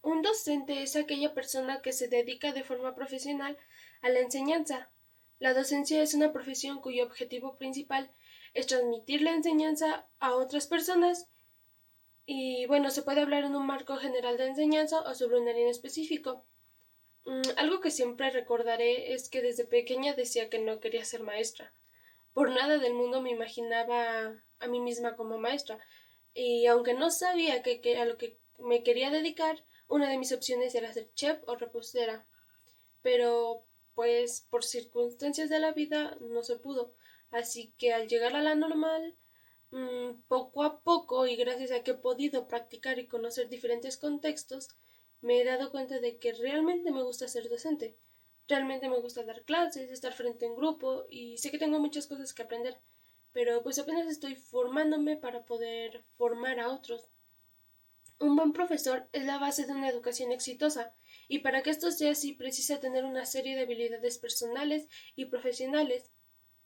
Un docente es aquella persona que se dedica de forma profesional a la enseñanza. La docencia es una profesión cuyo objetivo principal es transmitir la enseñanza a otras personas y bueno, se puede hablar en un marco general de enseñanza o sobre un área en específico. Algo que siempre recordaré es que desde pequeña decía que no quería ser maestra. Por nada del mundo me imaginaba a mí misma como maestra. Y aunque no sabía a lo que me quería dedicar, una de mis opciones era ser chef o repostera. Pero, pues, por circunstancias de la vida no se pudo. Así que al llegar a la normal, poco a poco y gracias a que he podido practicar y conocer diferentes contextos, me he dado cuenta de que realmente me gusta ser docente. Realmente me gusta dar clases, estar frente a un grupo y sé que tengo muchas cosas que aprender, pero pues apenas estoy formándome para poder formar a otros. Un buen profesor es la base de una educación exitosa, y para que esto sea así precisa tener una serie de habilidades personales y profesionales,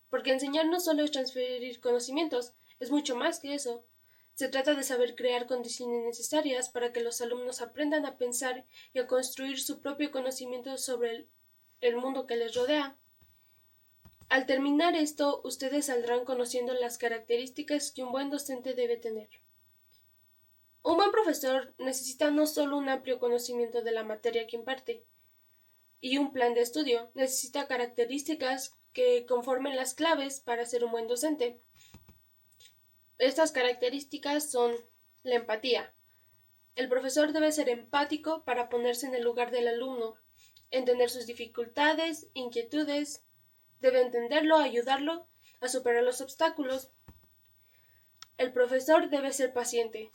porque enseñar no solo es transferir conocimientos, es mucho más que eso. Se trata de saber crear condiciones necesarias para que los alumnos aprendan a pensar y a construir su propio conocimiento sobre el mundo que les rodea. Al terminar esto, ustedes saldrán conociendo las características que un buen docente debe tener. Un buen profesor necesita no solo un amplio conocimiento de la materia que imparte y un plan de estudio, necesita características que conformen las claves para ser un buen docente. Estas características son la empatía. El profesor debe ser empático para ponerse en el lugar del alumno, entender sus dificultades, inquietudes, debe entenderlo, ayudarlo a superar los obstáculos. El profesor debe ser paciente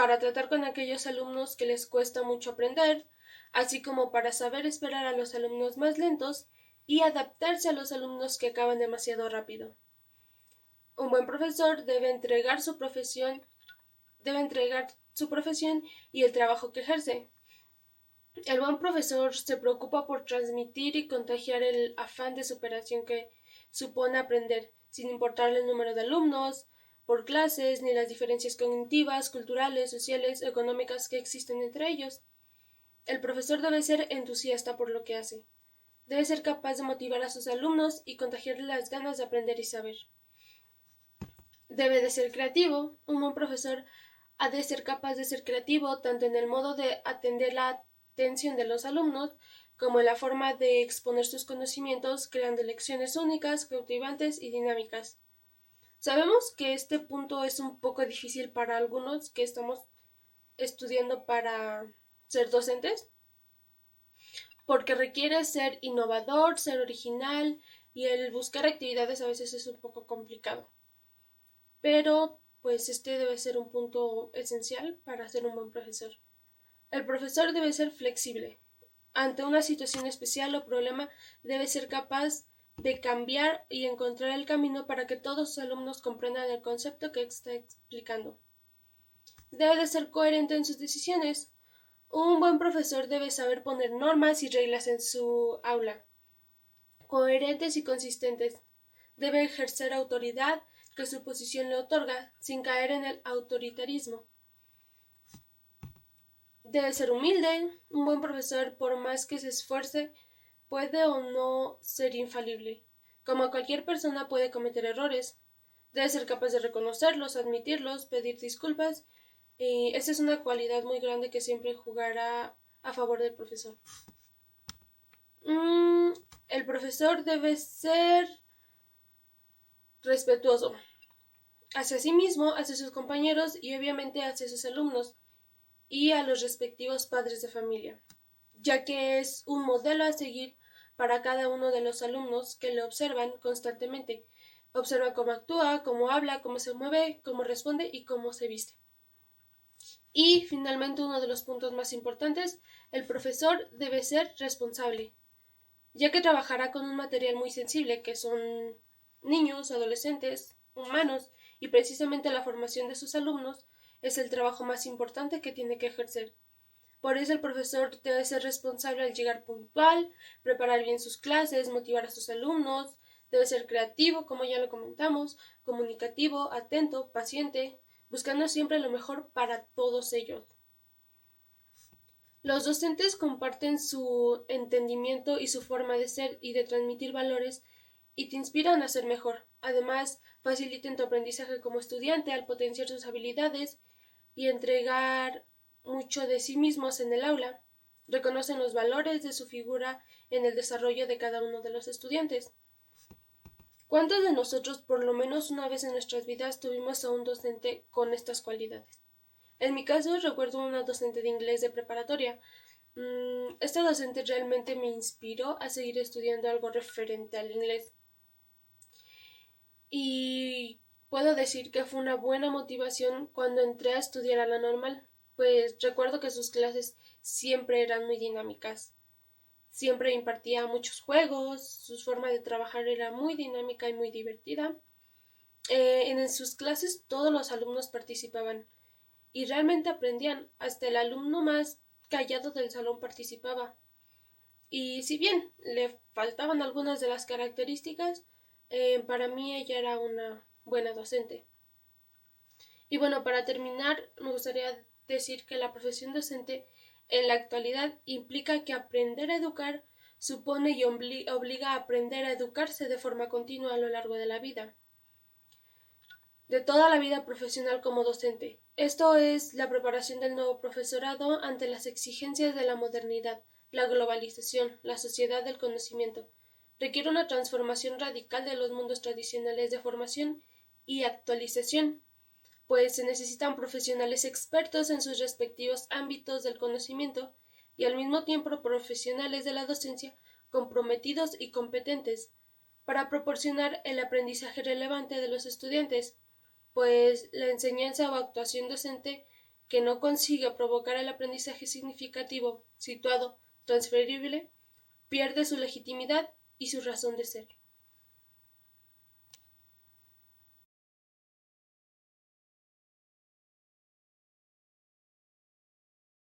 para tratar con aquellos alumnos que les cuesta mucho aprender, así como para saber esperar a los alumnos más lentos y adaptarse a los alumnos que acaban demasiado rápido. Un buen profesor debe entregar su profesión y el trabajo que ejerce. El buen profesor se preocupa por transmitir y contagiar el afán de superación que supone aprender, sin importar el número de alumnos, por clases, ni las diferencias cognitivas, culturales, sociales, económicas que existen entre ellos. El profesor debe ser entusiasta por lo que hace. Debe ser capaz de motivar a sus alumnos y contagiarles las ganas de aprender y saber. Debe de ser creativo. Un buen profesor ha de ser capaz de ser creativo tanto en el modo de atender la atención de los alumnos como en la forma de exponer sus conocimientos, creando lecciones únicas, cautivantes y dinámicas. Sabemos que este punto es un poco difícil para algunos que estamos estudiando para ser docentes, porque requiere ser innovador, ser original y el buscar actividades a veces es un poco complicado. Pero pues este debe ser un punto esencial para ser un buen profesor. El profesor debe ser flexible. Ante una situación especial o problema, debe ser capaz de cambiar y encontrar el camino para que todos los alumnos comprendan el concepto que está explicando. Debe de ser coherente en sus decisiones. Un buen profesor debe saber poner normas y reglas en su aula, coherentes y consistentes. Debe ejercer autoridad que su posición le otorga, sin caer en el autoritarismo. Debe ser humilde. Un buen profesor, por más que se esfuerce, puede o no ser infalible. Como cualquier persona puede cometer errores. Debe ser capaz de reconocerlos, admitirlos, pedir disculpas. Y esa es una cualidad muy grande que siempre jugará a favor del profesor. Mm, el profesor debe ser respetuoso hacia sí mismo, hacia sus compañeros y obviamente hacia sus alumnos y a los respectivos padres de familia, ya que es un modelo a seguir para cada uno de los alumnos que le observan constantemente. Observa cómo actúa, cómo habla, cómo se mueve, cómo responde y cómo se viste. Y finalmente uno de los puntos más importantes, el profesor debe ser responsable, ya que trabajará con un material muy sensible que son niños, adolescentes, humanos, y precisamente la formación de sus alumnos es el trabajo más importante que tiene que ejercer. Por eso el profesor debe ser responsable al llegar puntual, preparar bien sus clases, motivar a sus alumnos, debe ser creativo, como ya lo comentamos, comunicativo, atento, paciente, buscando siempre lo mejor para todos ellos. Los docentes comparten su entendimiento y su forma de ser y de transmitir valores y te inspiran a ser mejor. Además, facilitan tu aprendizaje como estudiante al potenciar sus habilidades y entregar mucho de sí mismos en el aula. Reconocen los valores de su figura en el desarrollo de cada uno de los estudiantes. ¿Cuántos de nosotros por lo menos una vez en nuestras vidas tuvimos a un docente con estas cualidades? En mi caso recuerdo una docente de inglés de preparatoria. Esta docente realmente me inspiró a seguir estudiando algo referente al inglés. Y puedo decir que fue una buena motivación cuando entré a estudiar a la normal, pues recuerdo que sus clases siempre eran muy dinámicas. Siempre impartía muchos juegos, su forma de trabajar era muy dinámica y muy divertida. En sus clases todos los alumnos participaban y realmente aprendían, hasta el alumno más callado del salón participaba. Y si bien le faltaban algunas de las características, para mí ella era una buena docente. Y bueno, para terminar, me gustaría decir que la profesión docente en la actualidad implica que aprender a educar supone y obliga a aprender a educarse de forma continua a lo largo de la vida, de toda la vida profesional como docente. Esto es la preparación del nuevo profesorado ante las exigencias de la modernidad, la globalización, la sociedad del conocimiento. Requiere una transformación radical de los mundos tradicionales de formación y actualización, pues se necesitan profesionales expertos en sus respectivos ámbitos del conocimiento y al mismo tiempo profesionales de la docencia comprometidos y competentes para proporcionar el aprendizaje relevante de los estudiantes, pues la enseñanza o actuación docente que no consiga provocar el aprendizaje significativo, situado, transferible, pierde su legitimidad y su razón de ser.